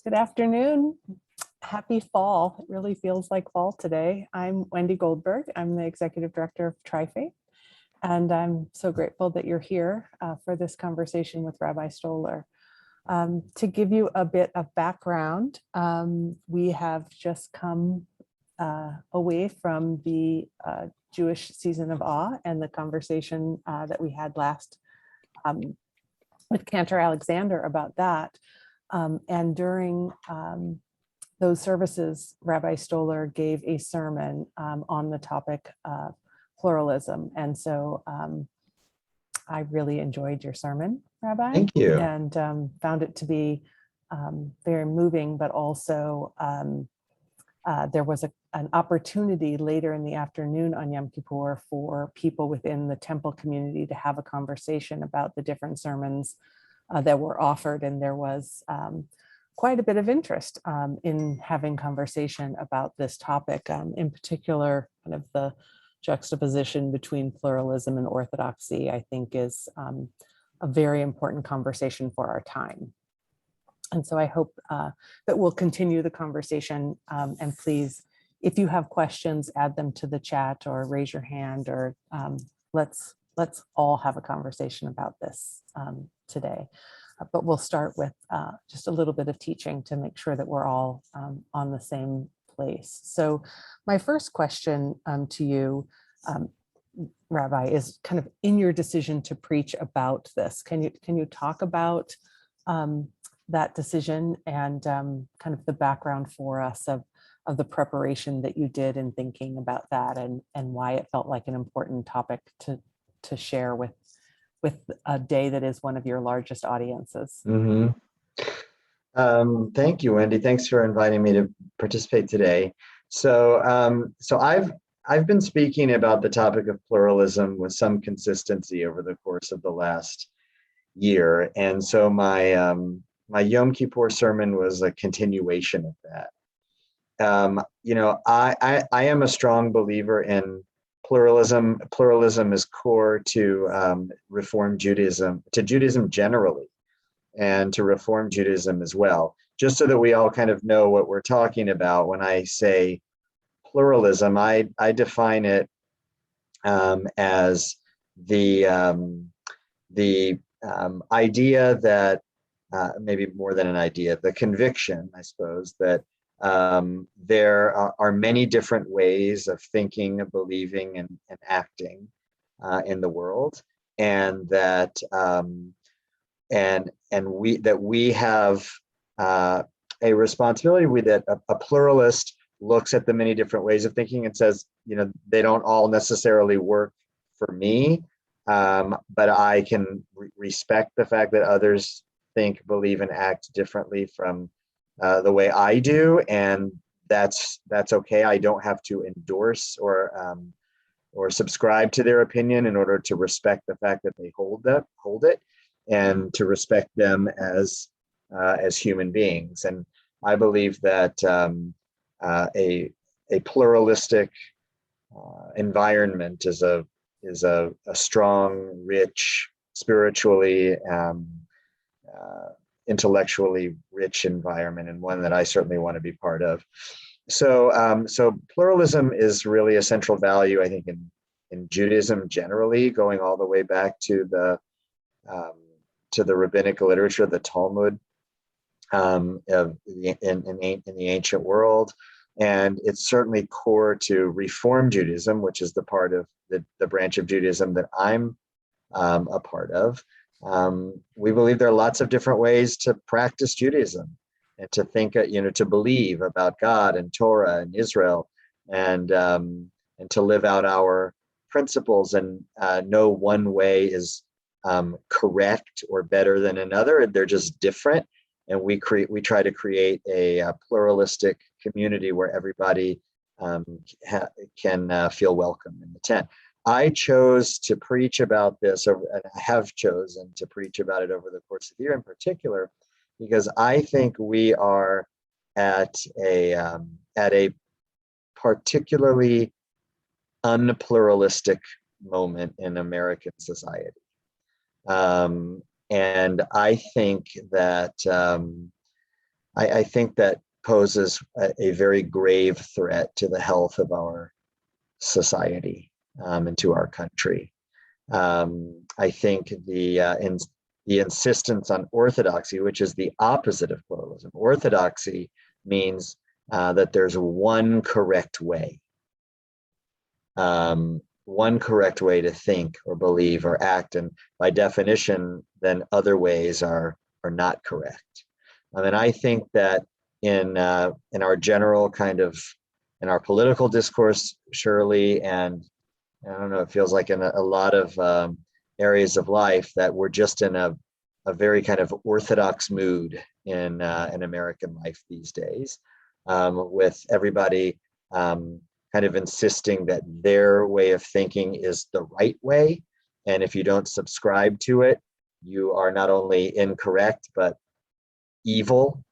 Good afternoon. Happy fall. It really feels like fall today. I'm Wendy Goldberg. I'm the Executive Director of Tri-Faith, and I'm so grateful that you're here for this conversation with Rabbi Stoller. To give you a bit of background, we have just come away from the Jewish season of awe and the conversation that we had last with Cantor Alexander about that. And during those services, Rabbi Stoller gave a sermon on the topic of pluralism. And so I really enjoyed your sermon, Rabbi. Thank you. And found it to be very moving, but also there was an opportunity later in the afternoon on Yom Kippur for people within the temple community to have a conversation about the different sermons that were offered. And there was quite a bit of interest in having conversation about this topic, in particular, kind of the juxtaposition between pluralism and orthodoxy, I think is a very important conversation for our time. And so I hope that we'll continue the conversation, and please, if you have questions, add them to the chat or raise your hand, or let's all have a conversation about this today. But we'll start with just a little bit of teaching to make sure that we're all on the same place. So my first question to you, Rabbi, is kind of in your decision to preach about this. Can you talk about that decision and kind of the background for us of the preparation that you did in thinking about that, and why it felt like an important topic to share with a day that is one of your largest audiences? Mm-hmm. Thank you, Wendy. Thanks for inviting me to participate today. So I've been speaking about the topic of pluralism with some consistency over the course of the last year, and so my Yom Kippur sermon was a continuation of that. I am a strong believer in pluralism. Pluralism is core to Reform Judaism, to Judaism generally, and to Reform Judaism as well. Just so that we all kind of know what we're talking about when I say pluralism, I define it as the idea that maybe more than an idea, the conviction, I suppose, that there are many different ways of thinking, believing, and acting in the world, and that we have a responsibility. That a pluralist looks at the many different ways of thinking and says, they don't all necessarily work for me, but I can respect the fact that others think, believe, and act differently from the way I do, and that's okay. I don't have to endorse or subscribe to their opinion in order to respect the fact that they hold it, and to respect them as human beings. And I believe that a pluralistic environment is a strong, rich, spiritually, intellectually rich environment, and one that I certainly want to be part of. So pluralism is really a central value, I think, in Judaism generally, going all the way back to the rabbinic literature, the Talmud, in the ancient world. And it's certainly core to Reform Judaism, which is the part of the branch of Judaism that I'm a part of. We believe there are lots of different ways to practice Judaism and to think, to believe about God and Torah and Israel, and to live out our principles. And no one way is correct or better than another. They're just different. And we try to create a pluralistic community where everybody can feel welcome in the tent. I chose to preach about this, and I have chosen to preach about it over the course of the year in particular, because I think we are at a particularly unpluralistic moment in American society. And I think that I think that poses a very grave threat to the health of our society and to our country. I think the insistence on orthodoxy, which is the opposite of pluralism. Orthodoxy means that there's one correct way. One correct way to think or believe or act, and by definition, then other ways are not correct. And I think that in our general kind of in our political discourse, surely, and I don't know, it feels like in a lot of areas of life that we're just in a very kind of orthodox mood in American life these days, with everybody kind of insisting that their way of thinking is the right way. And if you don't subscribe to it, you are not only incorrect, but evil.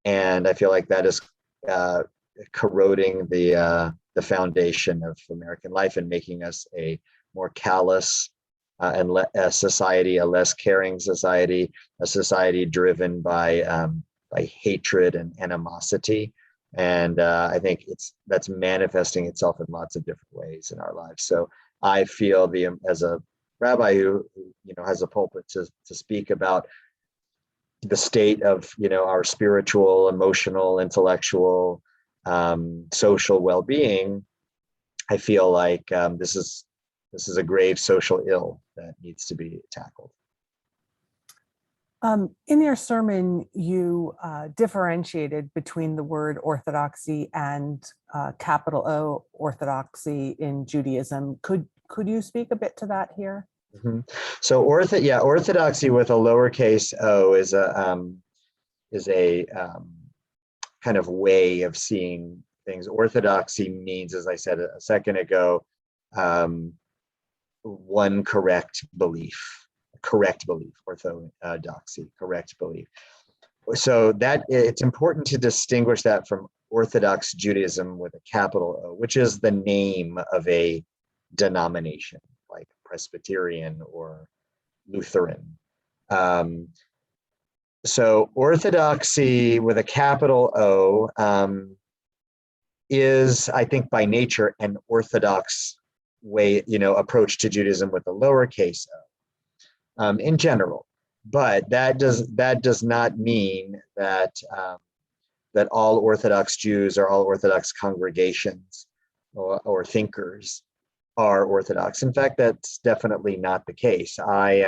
And I feel like that is corroding the foundation of American life and making us a more callous and a society, a less caring society, a society driven by hatred and animosity. And I think that's manifesting itself in lots of different ways in our lives. So I feel as a rabbi who has a pulpit to speak about the state of our spiritual, emotional, intellectual, social well-being, I feel like this is a grave social ill that needs to be tackled. In your sermon, you differentiated between the word orthodoxy and capital O orthodoxy in Judaism. Could you speak a bit to that here? Mm-hmm. So orthodoxy with a lowercase o is a kind of way of seeing things. Orthodoxy means, as I said a second ago, one correct belief, orthodoxy, correct belief. So that it's important to distinguish that from Orthodox Judaism with a capital O, which is the name of a denomination like Presbyterian or Lutheran. So orthodoxy with a capital O is, I think, by nature an orthodox way, approach to Judaism with a lowercase o, in general. But that does not mean that that all Orthodox Jews or all Orthodox congregations or thinkers are Orthodox. In fact, that's definitely not the case. I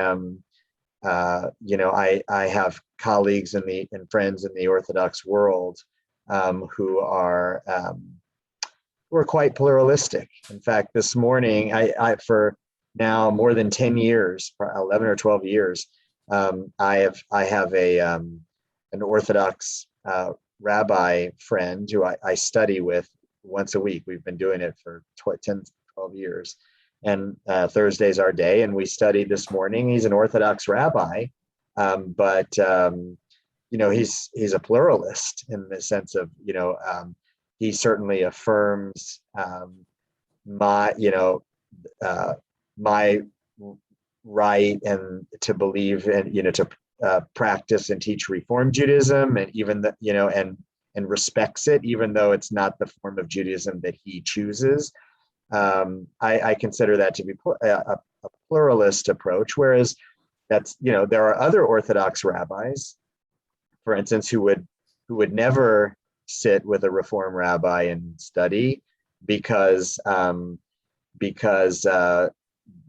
have colleagues and friends in the Orthodox world who are quite pluralistic. In fact, this morning, I for now more than 10 years, 11 or 12 years, I have an Orthodox rabbi friend who I study with once a week. We've been doing it for 10, 12 years. And Thursday's our day, and we studied this morning. He's an Orthodox rabbi, but he's a pluralist in the sense of he certainly affirms my right and to believe and to practice and teach Reform Judaism, and even and respects it, even though it's not the form of Judaism that he chooses. I consider that to be a pluralist approach, whereas there are other Orthodox rabbis, for instance, who would never sit with a Reform rabbi and study because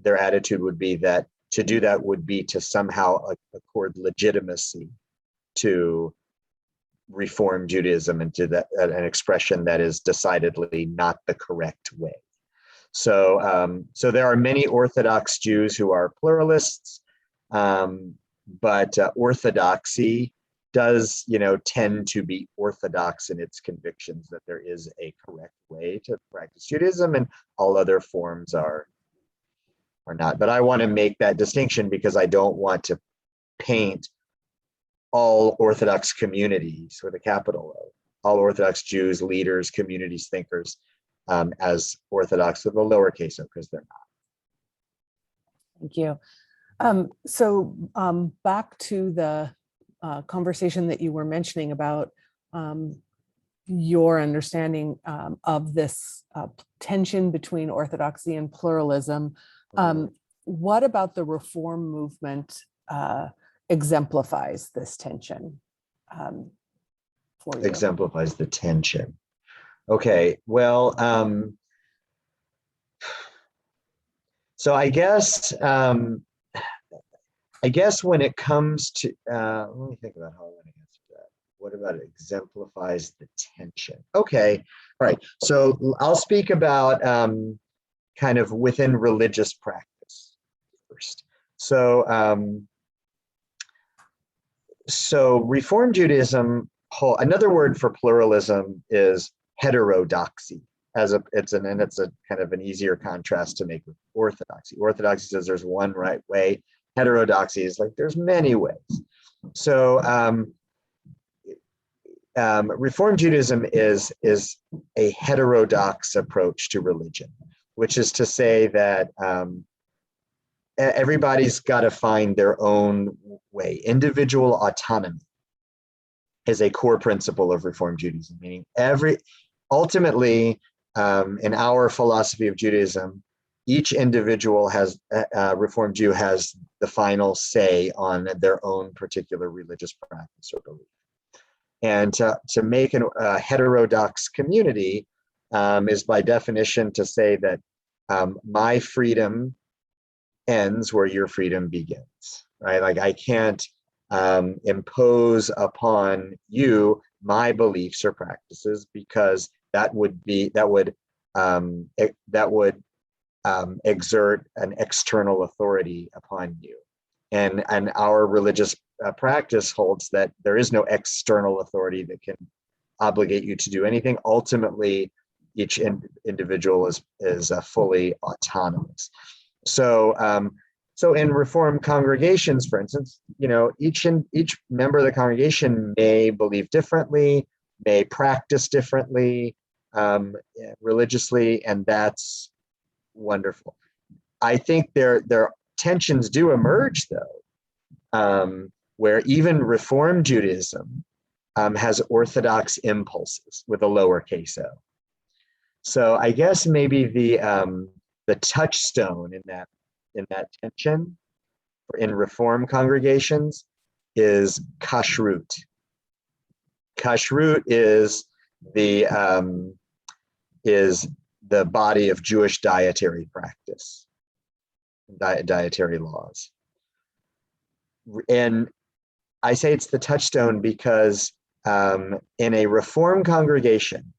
their attitude would be that to do that would be to somehow accord legitimacy to Reform Judaism and to that an expression that is decidedly not the correct way. So there are many Orthodox Jews who are pluralists, but orthodoxy does, tend to be orthodox in its convictions that there is a correct way to practice Judaism, and all other forms are not. But I want to make that distinction because I don't want to paint all Orthodox communities with a capital O, all Orthodox Jews, leaders, communities, thinkers, as Orthodox with a lowercase o, because they're not. Thank you. So back to the conversation that you were mentioning about your understanding of this tension between orthodoxy and pluralism. What about the Reform movement exemplifies this tension for you? Exemplifies the tension. Okay, well, so I guess when it comes to, let me think about how I want to answer that. What about it exemplifies the tension? Okay, all right. So I'll speak about kind of within religious practice first. So, Reform Judaism, another word for pluralism is heterodoxy. It's a kind of an easier contrast to make with orthodoxy. Orthodoxy says there's one right way. Heterodoxy is like there's many ways. So Reform Judaism is a heterodox approach to religion, which is to say that everybody's got to find their own way. Individual autonomy is a core principle of Reform Judaism, meaning ultimately, in our philosophy of Judaism, each individual has, Reform Jew has the final say on their own particular religious practice or belief. And to make a heterodox community is by definition to say that my freedom ends where your freedom begins, right? Like I can't impose upon you my beliefs or practices because that would exert an external authority upon you. And our religious practice holds that there is no external authority that can obligate you to do anything. Ultimately, each individual is fully autonomous. So in Reform congregations, for instance, each member of the congregation may believe differently, may practice differently religiously, and that's wonderful. I think there tensions do emerge, though, where even Reform Judaism has orthodox impulses with a lowercase o. So I guess maybe the touchstone in that tension in Reform congregations is kashrut. Kashrut is the body of Jewish dietary practice, dietary laws. And I say it's the touchstone because in a Reform congregation,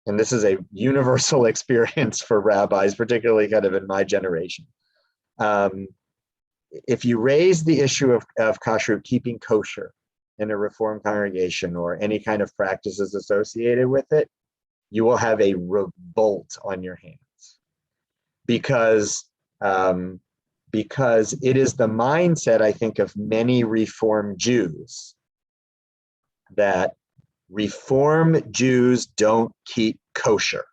and this is a universal experience for rabbis, particularly kind of in my generation, if you raise the issue of kashrut, keeping kosher in a Reform congregation or any kind of practices associated with it, you will have a revolt on your hands because it is the mindset, I think, of many Reform Jews that Reform Jews don't keep kosher,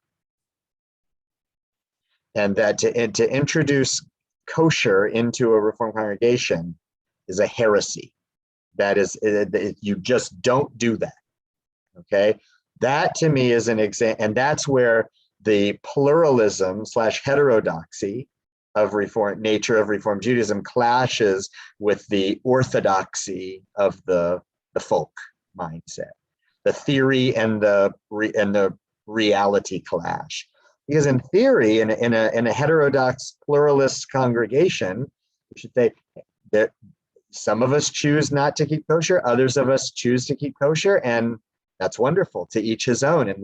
and that to introduce kosher into a Reform congregation is a heresy. That is, you just don't do that. Okay, that to me is an example, and that's where the pluralism / heterodoxy of nature of Reform Judaism clashes with the orthodoxy of the folk mindset. The theory and the reality clash, because in theory, in a heterodox pluralist congregation, we should say that some of us choose not to keep kosher, others of us choose to keep kosher, and that's wonderful. To each his own, and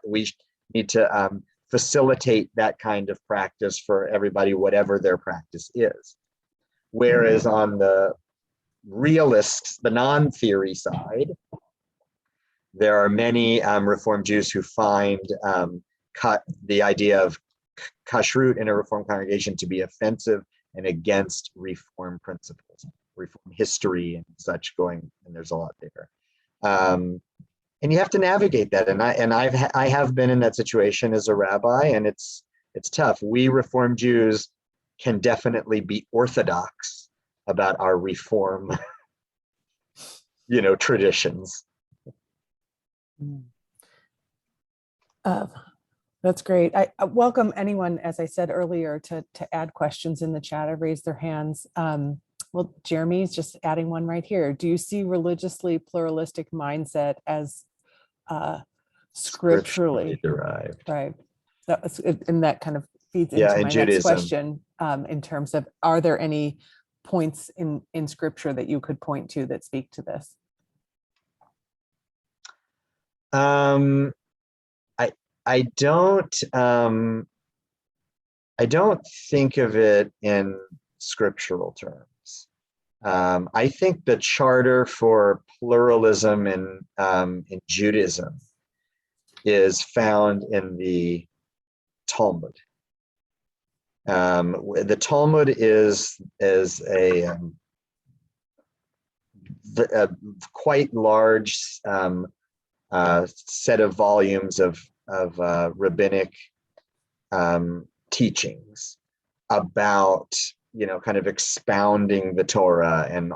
we need to facilitate that kind of practice for everybody, whatever their practice is. Whereas on the realist, the non-theory side, there are many Reform Jews who find the idea of kashrut in a Reform congregation to be offensive and against Reform principles, Reform history and such going, and there's a lot there. And you have to navigate that. And I have been in that situation as a rabbi, and it's tough. We Reform Jews can definitely be orthodox about our Reform, traditions. Mm. That's great. I welcome anyone, as I said earlier, to add questions in the chat or raise their hands. Well, Jeremy's just adding one right here. Do you see religiously pluralistic mindset as scripturally derived? Right. And that kind of feeds Yeah, into in my next Judaism. question, in terms of, are there any points in scripture that you could point to that speak to this? I don't think of it in scriptural terms. I think the charter for pluralism in Judaism is found in the Talmud. The Talmud is a quite large set of volumes of rabbinic teachings about, kind of expounding the Torah and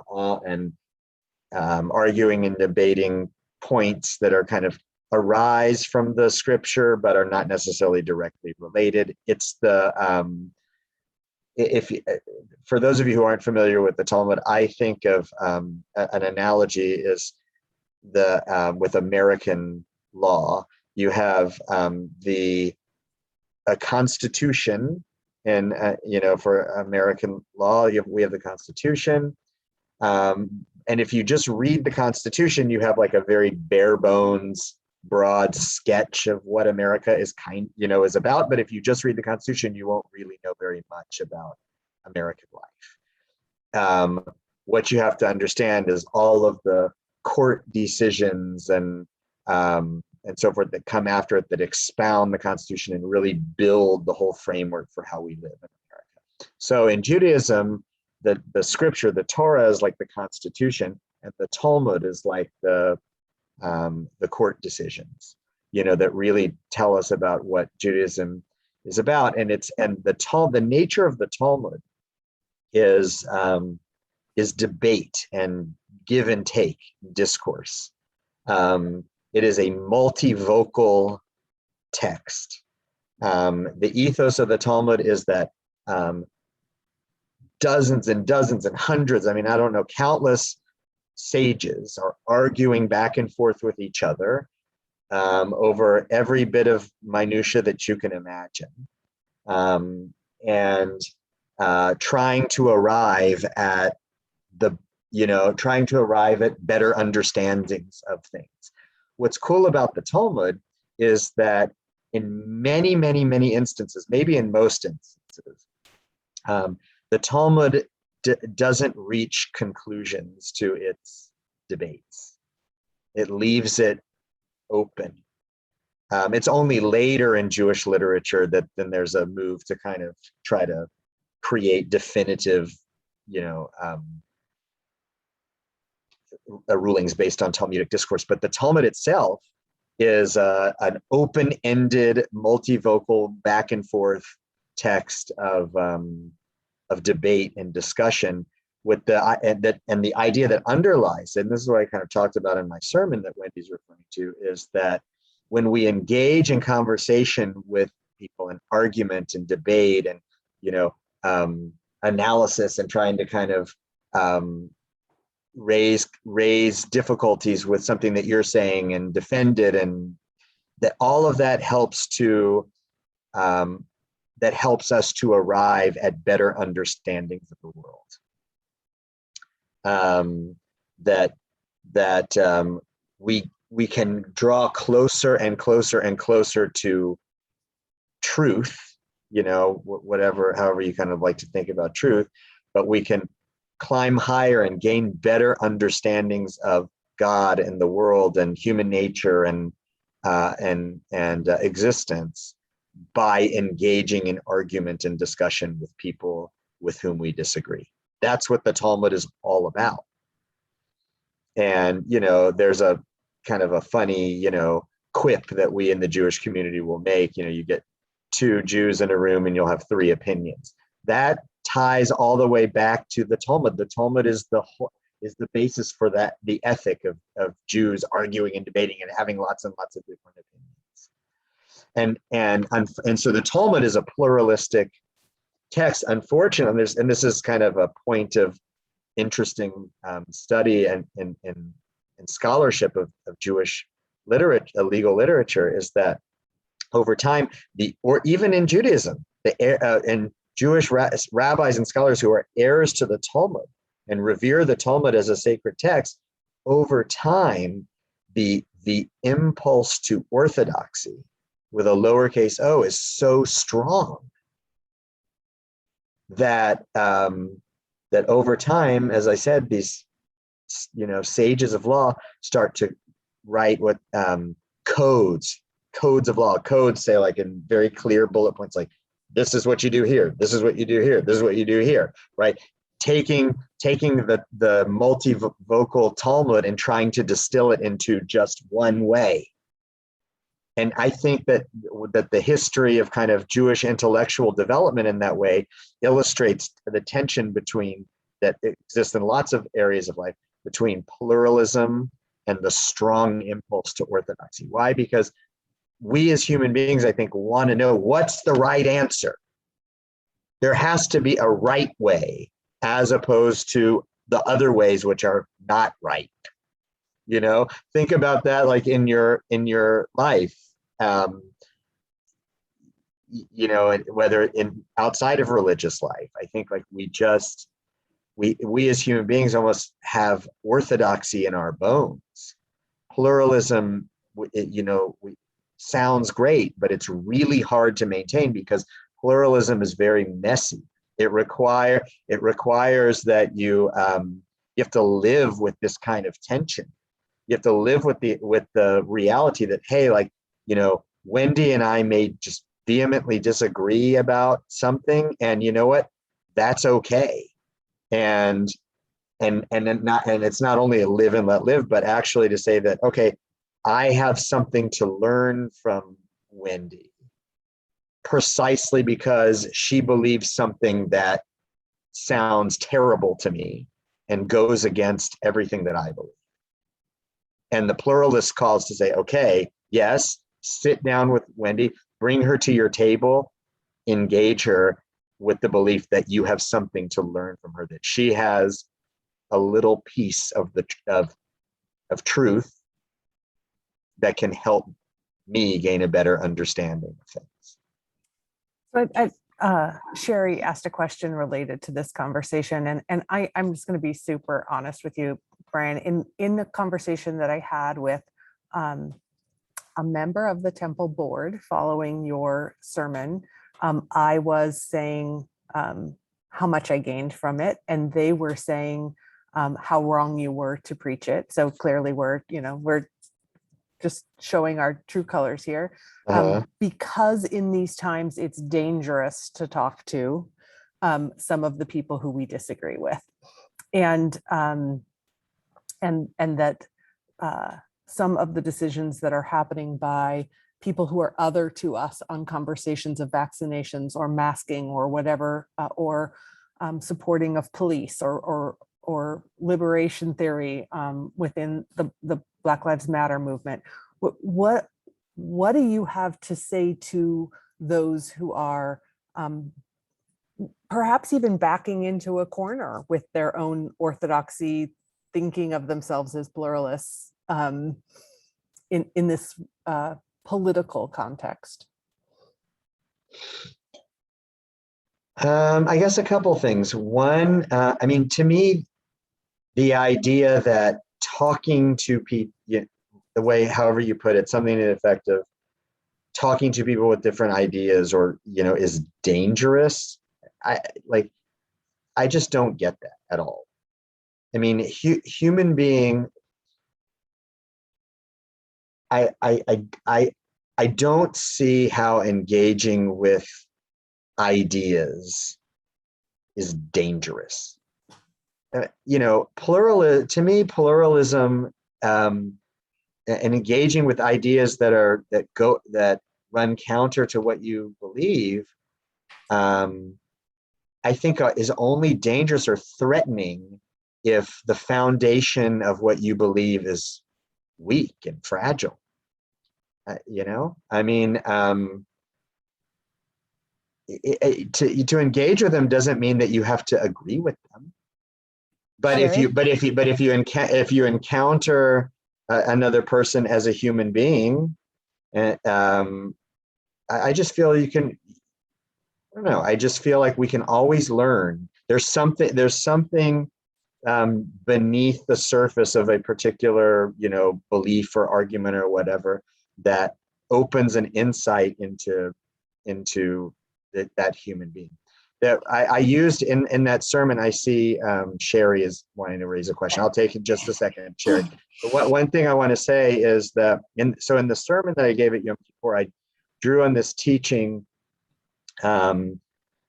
arguing and debating points that are kind of arise from the scripture but are not necessarily directly related. It's the for those of you who aren't familiar with the Talmud, I think of an analogy is with American law. You have a constitution, and for American law, we have the Constitution. And if you just read the Constitution, you have like a very bare bones, broad sketch of what America is is about. But if you just read the Constitution, you won't really know very much about American life. What you have to understand is all of the court decisions and so forth that come after it, that expound the Constitution and really build the whole framework for how we live in America. So in Judaism, the scripture, the Torah, is like the Constitution, and the Talmud is like the court decisions, that really tell us about what Judaism is about. And the nature of the Talmud is debate and give and take discourse. It is a multivocal text. The ethos of the Talmud is that dozens and dozens and hundreds, I don't know, countless sages are arguing back and forth with each other over every bit of minutia that you can imagine, and trying to arrive at better understandings of things. What's cool about the Talmud is that in many, many, many instances, maybe in most instances, the Talmud doesn't reach conclusions to its debates. It leaves it open. It's only later in Jewish literature that then there's a move to kind of try to create definitive, rulings based on Talmudic discourse. But the Talmud itself is an open-ended, multivocal, back and forth text of debate and discussion, with the idea that underlies it, and this is what I kind of talked about in my sermon that Wendy's referring to, is that when we engage in conversation with people and argument and debate and analysis and trying to kind of raise difficulties with something that you're saying and defend it, and that all of that helps us to arrive at better understandings of the world. We can draw closer and closer and closer to truth, however you kind of like to think about truth, but we can climb higher and gain better understandings of God and the world and human nature and existence by engaging in argument and discussion with people with whom we disagree. That's what the Talmud is all about. And, there's a kind of a funny, quip that we in the Jewish community will make. You get two Jews in a room and you'll have three opinions. That ties all the way back to the Talmud. The Talmud is is the basis for that, the ethic of Jews arguing and debating and having lots and lots of different opinions. And so the Talmud is a pluralistic text. Unfortunately, and this is kind of a point of interesting study and scholarship of Jewish literature, legal literature, is that over time, or even in Judaism, and Jewish rabbis and scholars who are heirs to the Talmud and revere the Talmud as a sacred text, over time, the impulse to orthodoxy with a lowercase o is so strong that that over time, as I said, these sages of law start to write what codes of law. Codes say, like, in very clear bullet points, like, this is what you do here, this is what you do here, this is what you do here, right? Taking the multivocal Talmud and trying to distill it into just one way. And I think that the history of kind of Jewish intellectual development in that way illustrates the tension that exists in lots of areas of life between pluralism and the strong impulse to orthodoxy. Why? Because we as human beings, I think, want to know what's the right answer. There has to be a right way, as opposed to the other ways which are not right. Think about that, like in your life, whether in outside of religious life. I think, like, we as human beings almost have orthodoxy in our bones. Pluralism, sounds great, but it's really hard to maintain because pluralism is very messy. It requires that you have to live with this kind of tension. You have to live with the reality that, hey, like, Wendy and I may just vehemently disagree about something, and you know what? That's okay. And it's not only a live and let live, but actually to say that, okay, I have something to learn from Wendy precisely because she believes something that sounds terrible to me and goes against everything that I believe. And the pluralist calls to say, okay, yes, sit down with Wendy, bring her to your table, engage her with the belief that you have something to learn from her, that she has a little piece of truth that can help me gain a better understanding of things. So Sherry asked a question related to this conversation, and I'm just going to be super honest with you, Brian. In the conversation that I had with a member of the temple board following your sermon, I was saying how much I gained from it, and they were saying how wrong you were to preach it. So clearly we're just showing our true colors here, because in these times it's dangerous to talk to some of the people who we disagree with, and that some of the decisions that are happening by people who are other to us on conversations of vaccinations or masking or whatever, or supporting of police or liberation theory within the Black Lives Matter movement. What do you have to say to those who are perhaps even backing into a corner with their own orthodoxy, thinking of themselves as pluralists in this political context? I guess a couple things. One, I mean, to me, the idea that talking to people, the way, however you put it, something effective, talking to people with different ideas or, is dangerous. I just don't get that at all. I mean, human being, I don't see how engaging with ideas is dangerous. To me, pluralism and engaging with ideas that run counter to what you believe, I think is only dangerous or threatening if the foundation of what you believe is weak and fragile. I mean, to engage with them doesn't mean that you have to agree with them. But if you encounter another person as a human being, I just feel you can. I don't know. I just feel like we can always learn. There's something beneath the surface of a particular, belief or argument or whatever that opens an insight into that human being. That I used in that sermon. I see Sherry is wanting to raise a question. I'll take it just a second, Sherry. But one thing I want to say is that in the sermon that I gave at Yom Kippur, I drew on this teaching from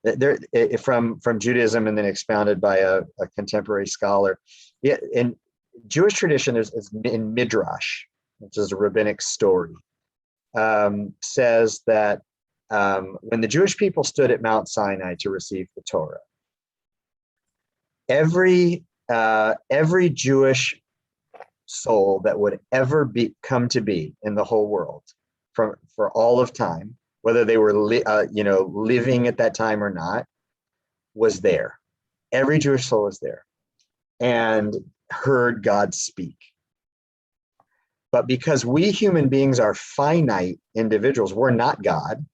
Judaism and then expounded by a contemporary scholar. Yeah, in Jewish tradition, is in Midrash, which is a rabbinic story, says that when the Jewish people stood at Mount Sinai to receive the Torah, every Jewish soul that would ever come to be in the whole world for all of time, whether they were living at that time or not, was there. Every Jewish soul was there and heard God speak. But because we human beings are finite individuals, we're not God.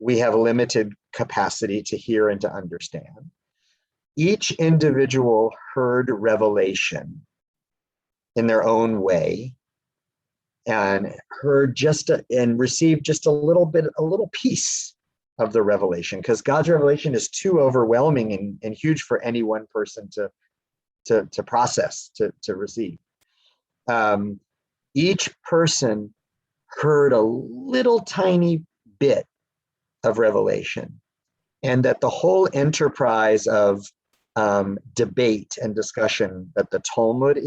We have limited capacity to hear and to understand. Each individual heard revelation in their own way and received just a little piece of the revelation, because God's revelation is too overwhelming and huge for any one person to process, to receive. Each person heard a little tiny bit of revelation, and that the whole enterprise of debate and discussion that the Talmud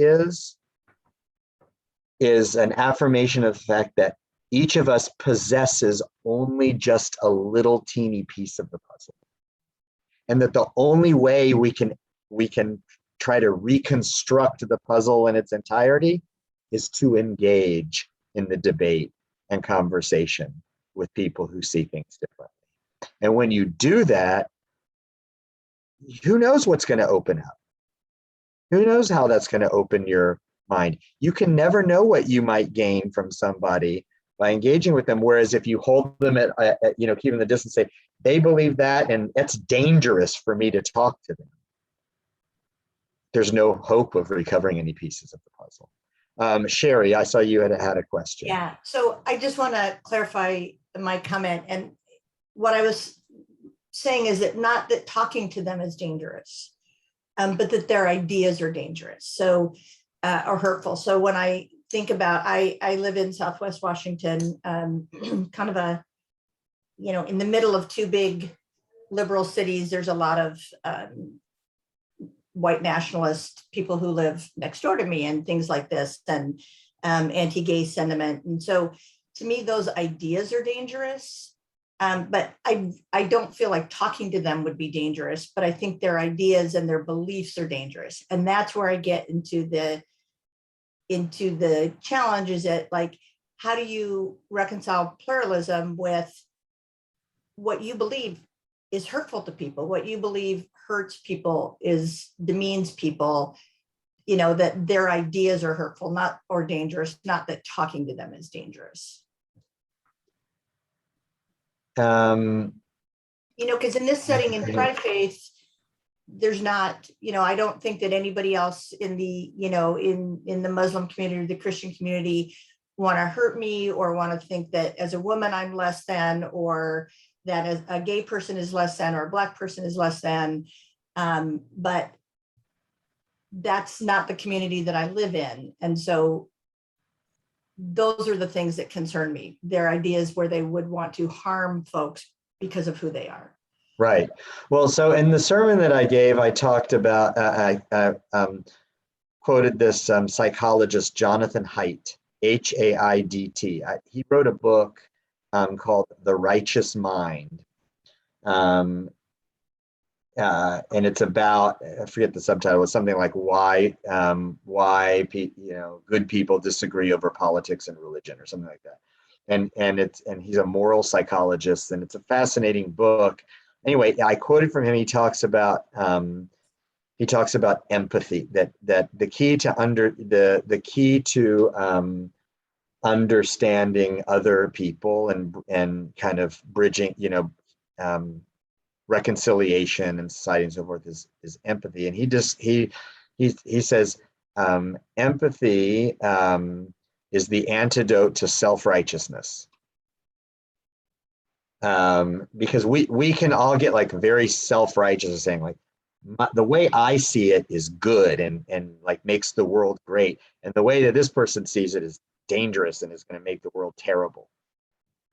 is an affirmation of the fact that each of us possesses only just a little teeny piece of the puzzle, and that the only way we can try to reconstruct the puzzle in its entirety is to engage in the debate and conversation with people who see things differently. And when you do that, who knows what's going to open up? Who knows how that's going to open your mind? You can never know what you might gain from somebody by engaging with them. Whereas if you hold them at keep them the distance, say, they believe that, and it's dangerous for me to talk to them, there's no hope of recovering any pieces of the puzzle. Sherry, I saw you had a question. Yeah, so I just want to clarify my comment. And what I was saying is that not that talking to them is dangerous, but that their ideas are dangerous, so or hurtful. So when I think about, I live in Southwest Washington, kind of in the middle of two big liberal cities. There's a lot of white nationalist people who live next door to me and things like this, and anti-gay sentiment. And so to me, those ideas are dangerous. But I don't feel like talking to them would be dangerous, but I think their ideas and their beliefs are dangerous. And that's where I get into the challenge, is that, like, how do you reconcile pluralism with what you believe is hurtful to people, what you believe hurts people, demeans people, that their ideas are hurtful, or dangerous, not that talking to them is dangerous. Because in this setting, in tri-faith, there's not, I don't think that anybody else in the, in the Muslim community, the Christian community, want to hurt me or want to think that as a woman I'm less than, or that as a gay person is less than, or a Black person is less than. But that's not the community that I live in. And so those are the things that concern me. Their ideas where they would want to harm folks because of who they are. Right. Well, so in the sermon that I gave, I talked about, I quoted this psychologist, Jonathan Haidt, H-A-I-D-T. He wrote a book called The Righteous Mind. and it's about, I forget the subtitle, it's something like why good people disagree over politics and religion or something like that. And he's a moral psychologist, and it's a fascinating book. Anyway, I quoted from him. He talks about empathy, that the key to understanding other people and kind of bridging, reconciliation in society and so forth is empathy. And he says empathy is the antidote to self-righteousness. Because we can all get like very self-righteous and saying like, the way I see it is good and like makes the world great, and the way that this person sees it is dangerous and is going to make the world terrible.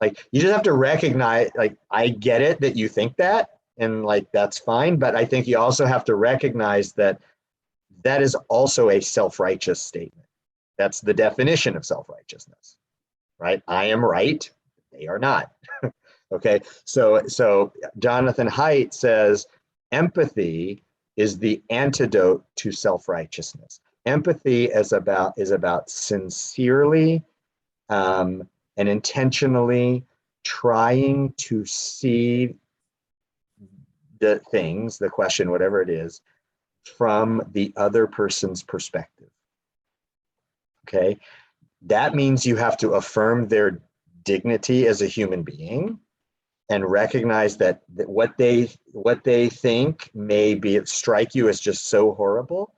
Like, you just have to recognize, like, I get it that you think that, and like that's fine, but I think you also have to recognize that that is also a self-righteous statement. That's the definition of self-righteousness, right? I am right, they are not. Okay, so Jonathan Haidt says empathy is the antidote to self-righteousness. Empathy is about sincerely and intentionally trying to see the things, the question, whatever it is, from the other person's perspective. Okay, that means you have to affirm their dignity as a human being and recognize that what they think may strike you as just so horrible,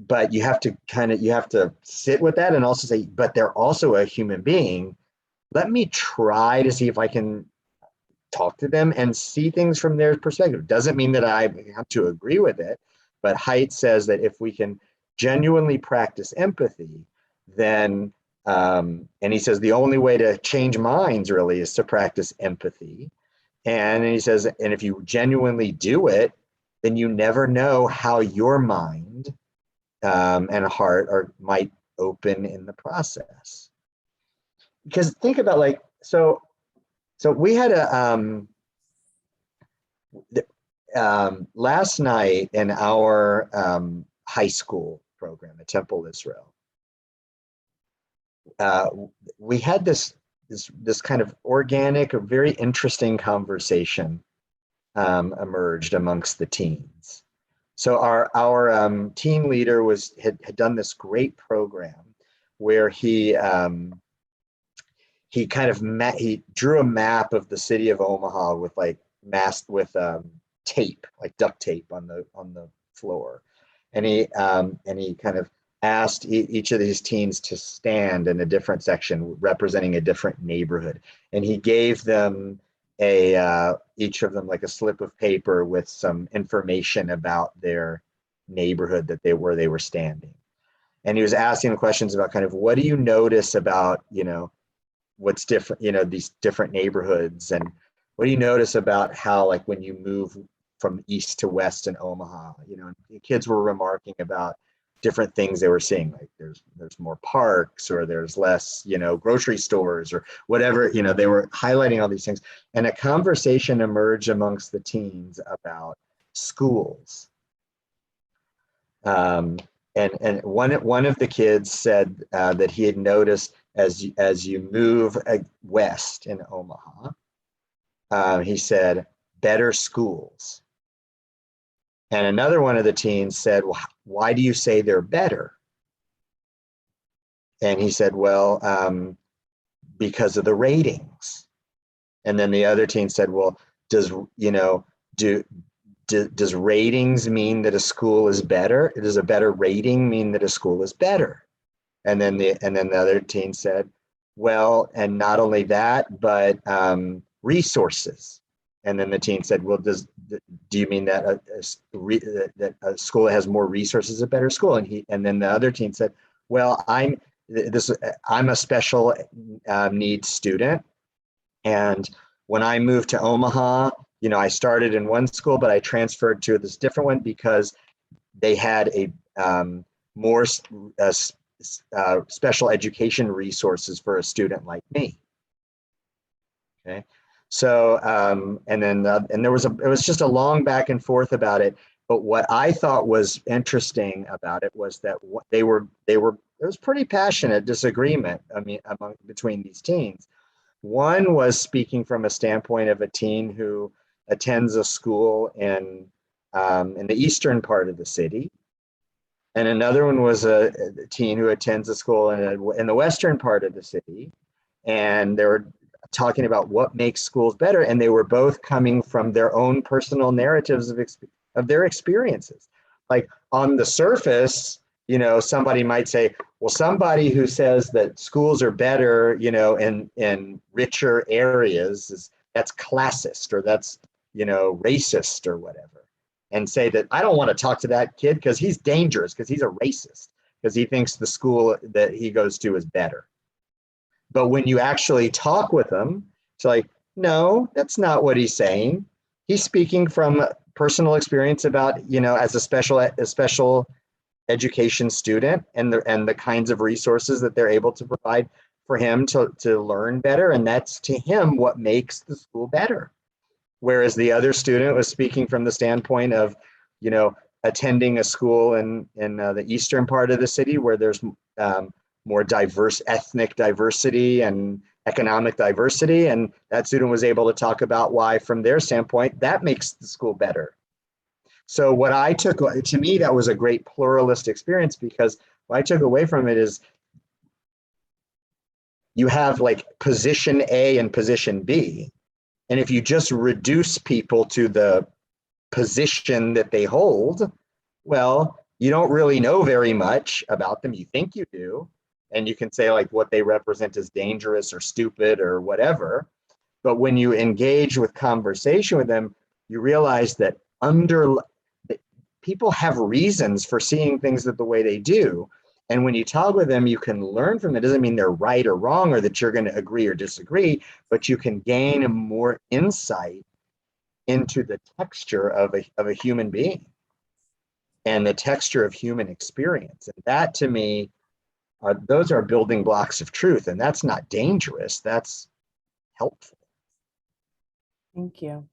but you have to sit with that and also say, but they're also a human being. Let me try to see if I can talk to them and see things from their perspective. Doesn't mean that I have to agree with it, but Haidt says that if we can genuinely practice empathy, then and he says the only way to change minds really is to practice empathy. And he says, and if you genuinely do it, then you never know how your mind and heart might open in the process. Because think about, like, so we had last night in our high school program at Temple Israel, we had this kind of organic, or very interesting conversation emerged amongst the teens. So our teen leader had done this great program where he drew a map of the city of Omaha with like masked with tape, like duct tape on the floor, and he kind of asked each of these teens to stand in a different section representing a different neighborhood, and he gave them each of them like a slip of paper with some information about their neighborhood where they were standing, and he was asking questions about kind of, what do you notice about what's different, these different neighborhoods, and what do you notice about how, like, when you move from east to west in Omaha, the kids were remarking about different things they were seeing, like there's more parks, or there's less, grocery stores, or whatever, they were highlighting all these things. And a conversation emerged amongst the teens about schools. And one of the kids said that he had noticed as you move west in Omaha, he said, better schools. And another one of the teens said, well, why do you say they're better? And he said, well, because of the ratings. And then the other teen said, well, does ratings mean that a school is better? Does a better rating mean that a school is better? And then the other teen said, well, and not only that, but resources. And then the teen said, well, do you mean that a school that has more resources is a better school? And then the other teen said, well, I'm a special needs student, and when I moved to Omaha, I started in one school, but I transferred to this different one because they had a more special education resources for a student like me. Okay, So, and it was just a long back and forth about it. But what I thought was interesting about it was that there was pretty passionate disagreement, I mean, between these teens. One was speaking from a standpoint of a teen who attends a school in the eastern part of the city. And another one was a teen who attends a school in the western part of the city. And they were talking about what makes schools better. And they were both coming from their own personal narratives of their experiences. Like on the surface, you know, somebody might say, well, somebody who says that schools are better, you know, in richer areas, that's classist, or that's, you know, racist or whatever. And say that I don't want to talk to that kid because he's dangerous, because he's a racist, because he thinks the school that he goes to is better. But when you actually talk with him, it's like, no, that's not what he's saying. He's speaking from personal experience about, you know, as a special education student, and the kinds of resources that they're able to provide for him to learn better. And that's, to him, what makes the school better. Whereas the other student was speaking from the standpoint of, you know, attending a school in the eastern part of the city where there's more diverse ethnic diversity and economic diversity. And that student was able to talk about why, from their standpoint, that makes the school better. So what I took, to me, that was a great pluralist experience, because what I took away from it is you have like position A and position B. And if you just reduce people to the position that they hold, well, you don't really know very much about them. You think you do. And you can say like what they represent is dangerous or stupid or whatever. But when you engage with conversation with them, you realize that people have reasons for seeing things the way they do. And when you talk with them, you can learn from it. It doesn't mean they're right or wrong, or that you're going to agree or disagree, but you can gain more insight into the texture of a human being and the texture of human experience. And that, to me, those are building blocks of truth. And that's not dangerous. That's helpful. Thank you.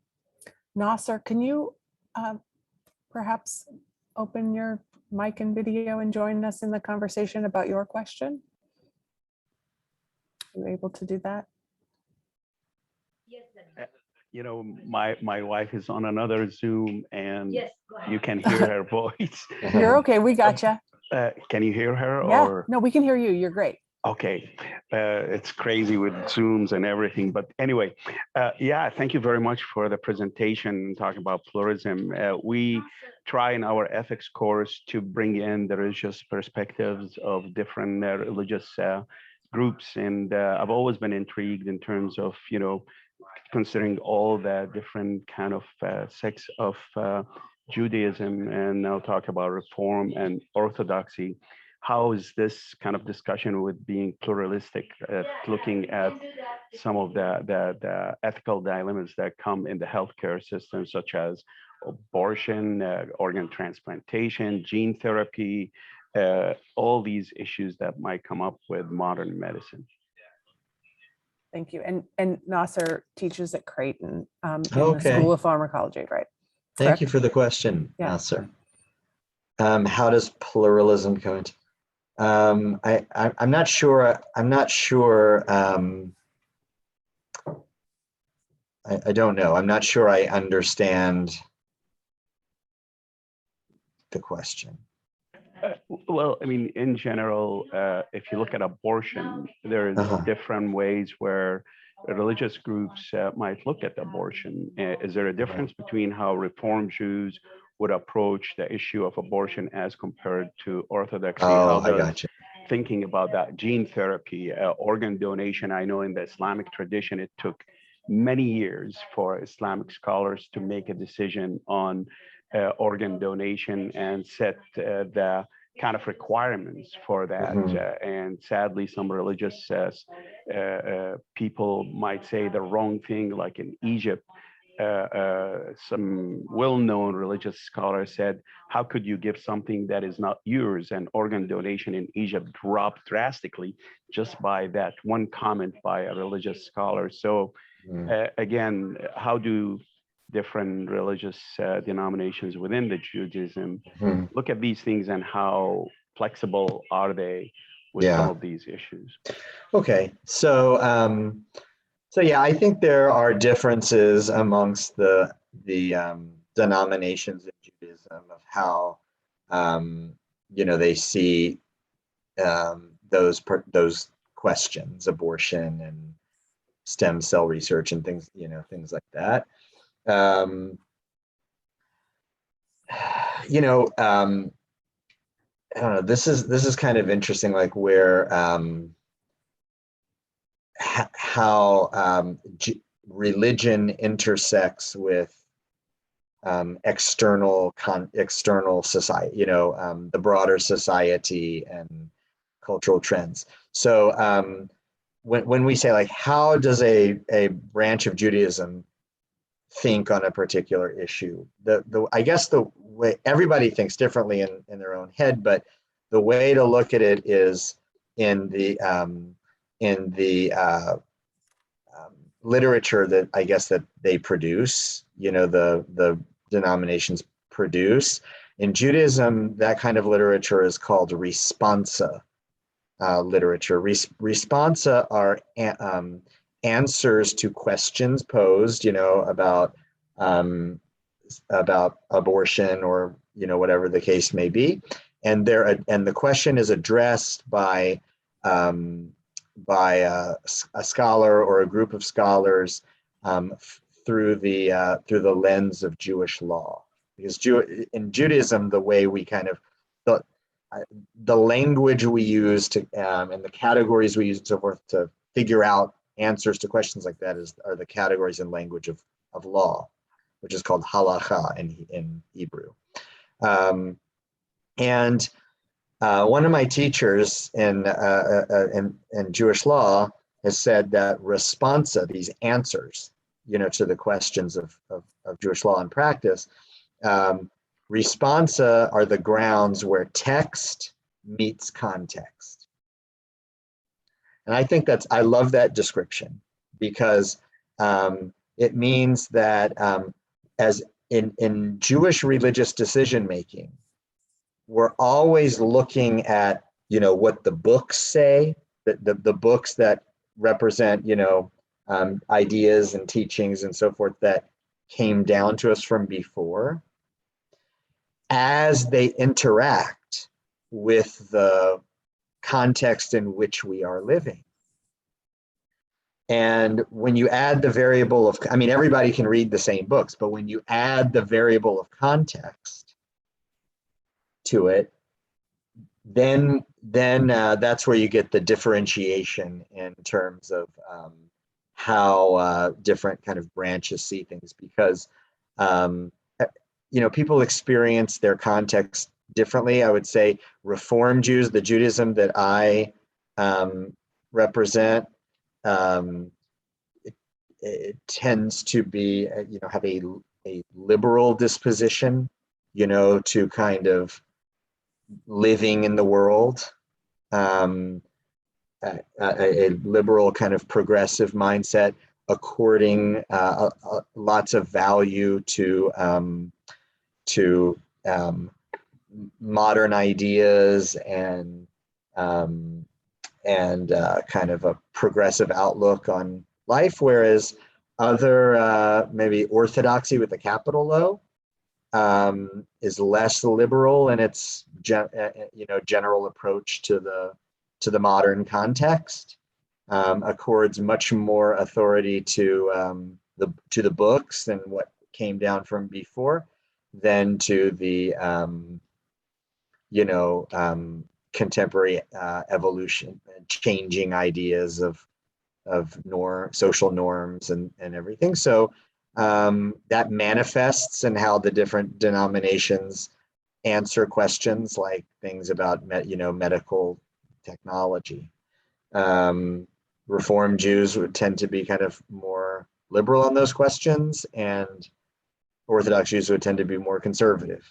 Nasser, can you perhaps open your mic and video and join us in the conversation about your question? Are you able to do that? Yes. You know, my wife is on another Zoom, and you can hear her voice. You're okay. We got you. Can you hear her? Yeah. Or? No, we can hear you. You're great. Okay. It's crazy with Zooms and everything. But anyway, yeah, thank you very much for the presentation talking about pluralism. We try in our ethics course to bring in the religious perspectives of different religious groups. And I've always been intrigued in terms of, you know, considering all the different kind of sects of Judaism, and I'll talk about Reform and Orthodoxy. How is this kind of discussion with being pluralistic, looking at some of the ethical dilemmas that come in the healthcare system, such as abortion, organ transplantation, gene therapy, all these issues that might come up with modern medicine? Thank you. And Nasser teaches at Creighton in Okay. the School of Pharmacology, right? Thank you for the question, Yeah. Nasser. How does pluralism come into? I'm not sure. I don't know. I'm not sure I understand the question. Well, I mean, in general, if you look at abortion, there's different ways where religious groups might look at abortion. Is there a difference between how Reform Jews would approach the issue of abortion as compared to Orthodoxy? Oh, I got you. Thinking about that, gene therapy, organ donation, I know in the Islamic tradition, it took many years for Islamic scholars to make a decision on organ donation and set the kind of requirements for that. And sadly, some religious people might say the wrong thing, like in Egypt. Some well-known religious scholars said, how could you give something that is not yours? And organ donation in Egypt dropped drastically just by that one comment by a religious scholar. So Again, how do different religious denominations within the Judaism look at these things, and how flexible are they with some of these issues? Okay, so yeah, I think there are differences amongst the denominations in Judaism of how they see those questions, abortion and stem cell research and things, things like that. I don't know. This is kind of interesting, like where how religion intersects with external society, the broader society and cultural trends. So when we say, like, how does a branch of Judaism think on a particular issue, I guess the way everybody thinks differently in their own head, but the way to look at it is in the literature that I guess that they produce, the denominations produce. In Judaism, that kind of literature is called responsa literature. Responsa are answers to questions posed, about abortion or whatever the case may be, and the question is addressed by a scholar or a group of scholars through the lens of Jewish law. Because in Judaism, the way we kind of the language we use to and the categories we use and so forth to figure out answers to questions like that are the categories and language of law, which is called halacha in Hebrew. And one of my teachers in Jewish law has said that responsa, these answers, to the questions of Jewish law and practice, responsa are the grounds where text meets context. And I think I love that description, because it means that as in Jewish religious decision making, we're always looking at, what the books say, the books that represent, ideas and teachings and so forth that came down to us from before, as they interact with the context in which we are living. And when you add the variable of, everybody can read the same books, but when you add the variable of context to it, then that's where you get the differentiation in terms of how different kind of branches see things, because people experience their context differently. I would say Reform Jews, the Judaism that I represent, it tends to be, have a liberal disposition, to kind of living in the world, a liberal kind of progressive mindset, according lots of value to modern ideas and kind of a progressive outlook on life, whereas other maybe orthodoxy with a capital O is less liberal in its general approach to the modern context, accords much more authority to the books and what came down from before than to the contemporary evolution and changing ideas of social norms and everything. So that manifests in how the different denominations answer questions like things about medical technology. Reform Jews would tend to be kind of more liberal on those questions, and Orthodox Jews would tend to be more conservative.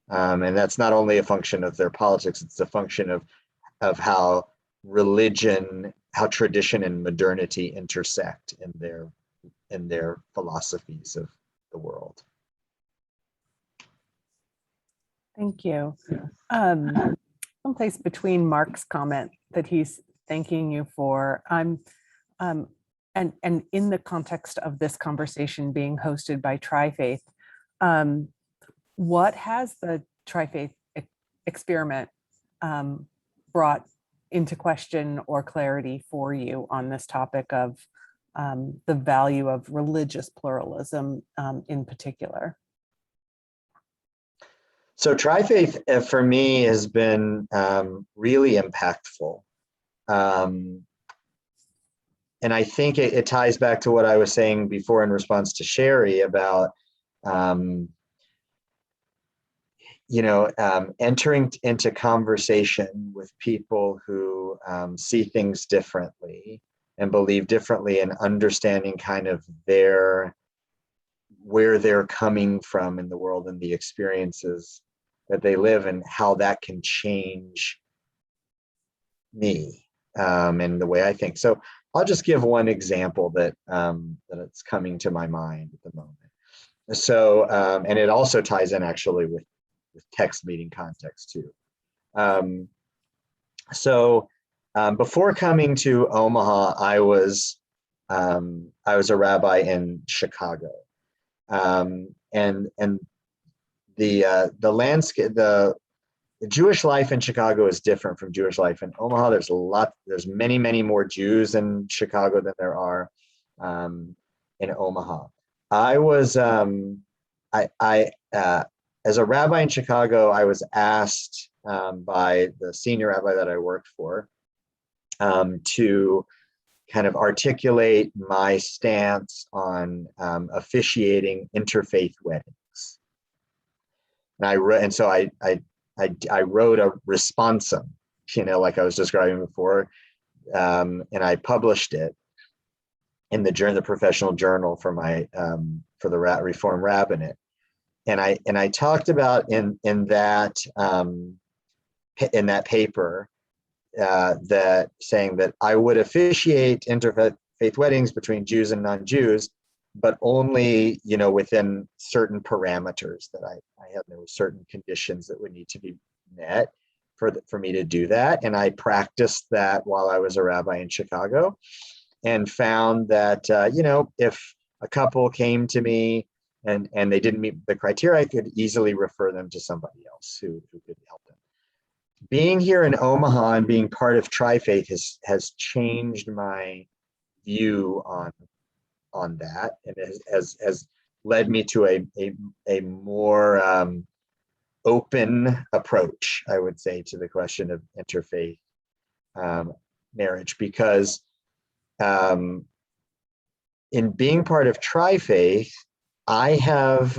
And that's not only a function of their politics, it's a function of how religion how tradition and modernity intersect in their philosophies of the world. Thank you. Someplace between Mark's comment that he's thanking you for, and in the context of this conversation being hosted by Tri-Faith, what has the Tri-Faith experiment brought into question or clarity for you on this topic of the value of religious pluralism in particular? So Tri-Faith for me has been really impactful. And I think it ties back to what I was saying before in response to Sherry about, entering into conversation with people who see things differently and believe differently, and understanding kind of where they're coming from in the world and the experiences that they live, and how that can change me and the way I think. So I'll just give one example that it's coming to my mind at the moment. So, and it also ties in actually with text meeting context too. Before coming to Omaha, I was a rabbi in Chicago, and the landscape, the Jewish life in Chicago is different from Jewish life in Omaha. There's many more Jews in Chicago than there are in Omaha. I was as a rabbi in Chicago, I was asked by the senior rabbi that I worked for to kind of articulate my stance on officiating interfaith weddings. And so I wrote a responsum, like I was describing before, and I published it in the professional journal for the Reform Rabbinate. And I talked about in that paper that saying that I would officiate interfaith weddings between Jews and non-Jews, but only within certain parameters that I had. There were certain conditions that would need to be met for me to do that, and I practiced that while I was a rabbi in Chicago, and found that if a couple came to me and they didn't meet the criteria, I could easily refer them to somebody else who could help them. Being here in Omaha and being part of Tri-Faith has changed my view on that, and has led me to a more open approach, I would say, to the question of interfaith marriage, because in being part of Tri-Faith, I've had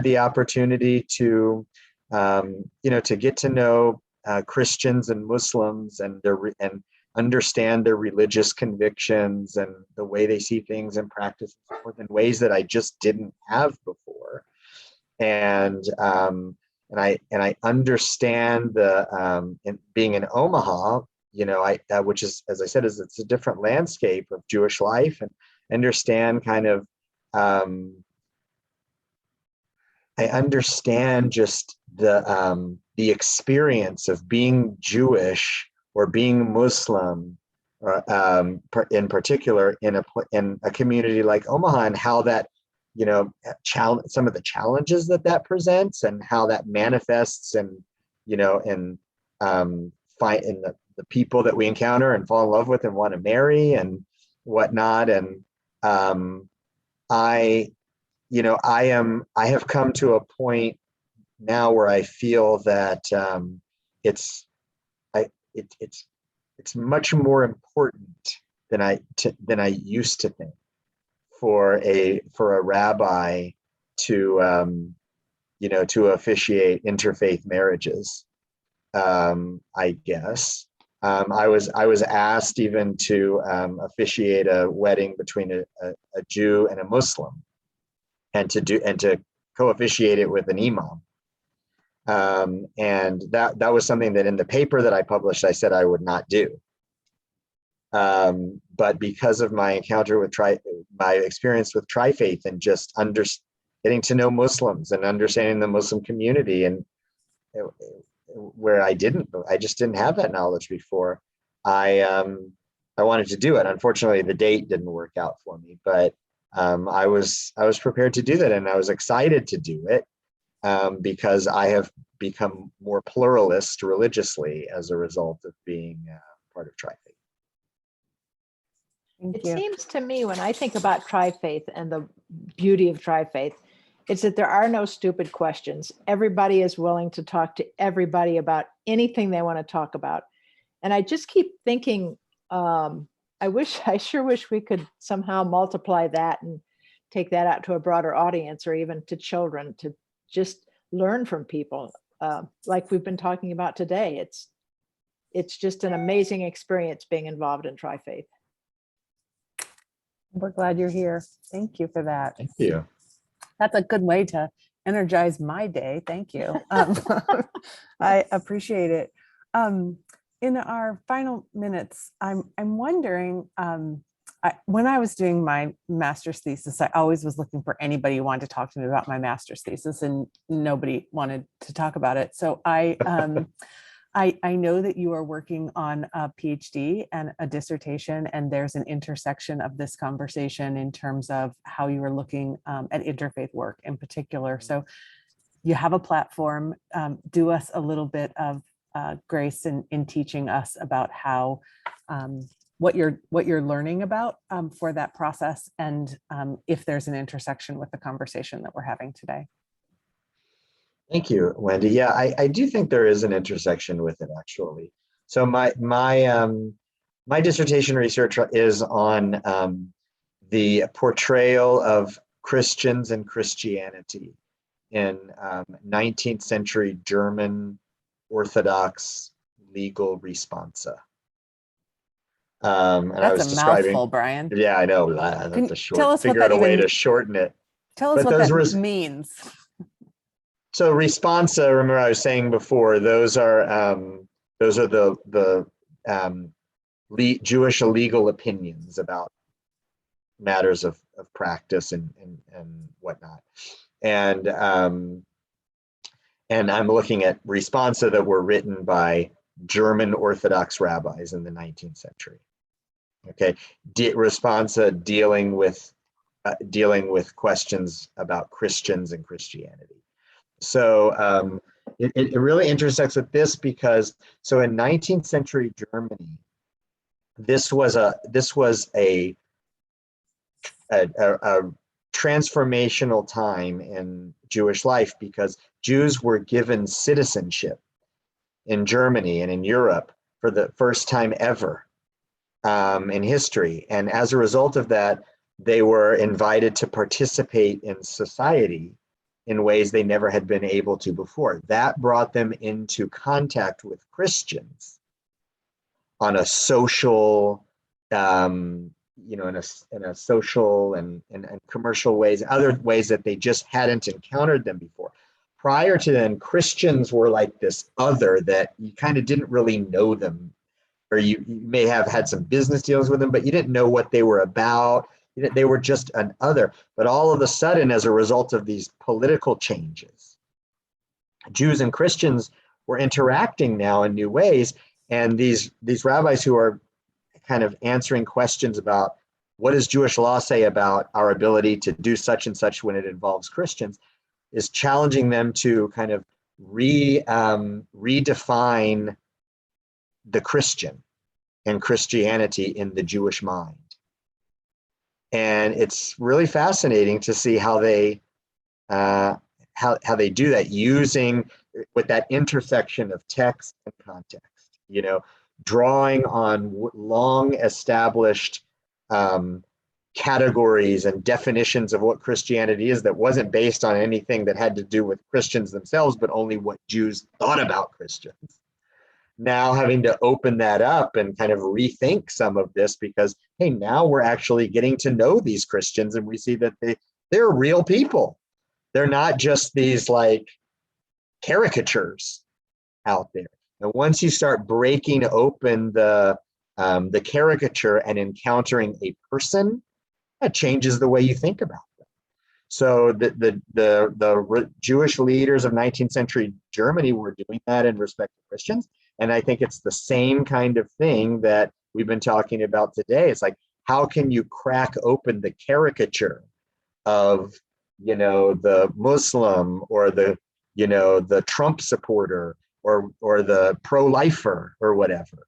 the opportunity to get to know Christians and Muslims and understand their religious convictions and the way they see things and practice in ways that I just didn't have before. And I understand being in Omaha, which is, as I said, it's a different landscape of Jewish life, and understand kind of, I understand just the experience of being Jewish or being Muslim, in particular in a community like Omaha, and how that some of the challenges that presents, and how that manifests, and in the people that we encounter and fall in love with and want to marry and whatnot. And I have come to a point now where I feel that it's much more important than I used to think for a rabbi to officiate interfaith marriages. I guess I was asked even to officiate a wedding between a Jew and a Muslim, and to co-officiate it with an imam. And that was something that in the paper that I published, I said I would not do. But because of my encounter with my experience with tri-faith and just getting to know Muslims and understanding the Muslim community, and where I just didn't have that knowledge before, I wanted to do it. Unfortunately, the date didn't work out for me, but I was prepared to do that, and I was excited to do it because I have become more pluralist religiously as a result of being part of tri-faith. Thank It you. seems to me when I think about tri-faith and the beauty of tri-faith, it's that there are no stupid questions. Everybody is willing to talk to everybody about anything they want to talk about. And I just keep thinking, I sure wish we could somehow multiply that and take that out to a broader audience, or even to children, to just learn from people like we've been talking about today. It's just an amazing experience being involved in tri-faith. We're glad you're here. Thank you for that. Thank you. That's a good way to energize my day. Thank you. I appreciate it. In our final minutes, I'm wondering, when I was doing my master's thesis, I always was looking for anybody who wanted to talk to me about my master's thesis, and nobody wanted to talk about it. So I know that you are working on a PhD and a dissertation, and there's an intersection of this conversation in terms of how you are looking at interfaith work in particular. So you have a platform. Do us a little bit of grace in teaching us about how what you're learning about for that process, and if there's an intersection with the conversation that we're having today. Thank you, Wendy. Yeah, I do think there is an intersection with it, actually. So my dissertation research is on the portrayal of Christians and Christianity in 19th century German Orthodox legal responsa. And That's I was a describing, mouthful, Brian. Yeah, I know. I have to tell us figure what out that a way even to shorten it. Tell us But what those that means. So responsa, remember I was saying before, those are the Jewish legal opinions about matters of practice and whatnot. And I'm looking at responsa that were written by German Orthodox rabbis in the 19th century. Okay, responsa dealing with questions about Christians and Christianity. So it really intersects with this because in 19th century Germany, this was a transformational time in Jewish life, because Jews were given citizenship in Germany and in Europe for the first time ever in history. And as a result of that, they were invited to participate in society in ways they never had been able to before. That brought them into contact with Christians on a social, in a social and commercial ways, other ways that they just hadn't encountered them before. Prior to then, Christians were like this other that you kind of didn't really know them, or you may have had some business deals with them, but you didn't know what they were about. They were just an other. But all of a sudden, as a result of these political changes, Jews and Christians were interacting now in new ways. And these rabbis who are kind of answering questions about what does Jewish law say about our ability to do such and such when it involves Christians, is challenging them to kind of redefine the Christian and Christianity in the Jewish mind. And it's really fascinating to see how they do that, using with that intersection of text and context, drawing on long established categories and definitions of what Christianity is that wasn't based on anything that had to do with Christians themselves, but only what Jews thought about Christians. Now having to open that up and kind of rethink some of this, because, hey, now we're actually getting to know these Christians, and we see that they're real people. They're not just these like caricatures out there. And once you start breaking open the the caricature and encountering a person, that changes the way you think about them. So the Jewish leaders of 19th century Germany were doing that in respect to Christians. And I think it's the same kind of thing that we've been talking about today. It's like, how can you crack open the caricature of, the Muslim or the, the Trump supporter or the pro-lifer or whatever?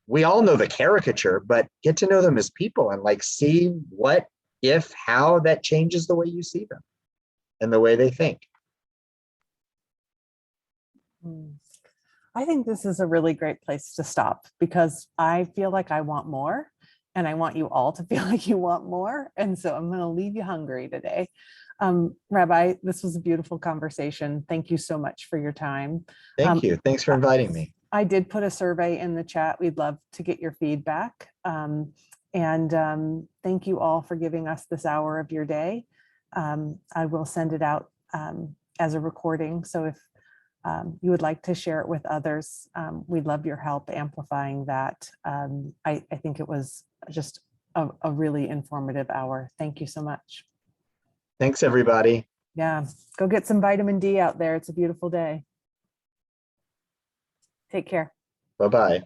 We all know the caricature, but get to know them as people and like see what, if, how that changes the way you see them and the way they think. I think this is a really great place to stop, because I feel like I want more, and I want you all to feel like you want more. And so I'm going to leave you hungry today. Rabbi, this was a beautiful conversation. Thank you so much for your time. Thank you. Thanks for inviting me. I did put a survey in the chat. We'd love to get your feedback. Thank you all for giving us this hour of your day. I will send it out as a recording. So if you would like to share it with others, we'd love your help amplifying that. I think it was just a really informative hour. Thank you so much. Thanks, everybody. Yeah, go get some vitamin D out there. It's a beautiful day. Take care. Bye-bye.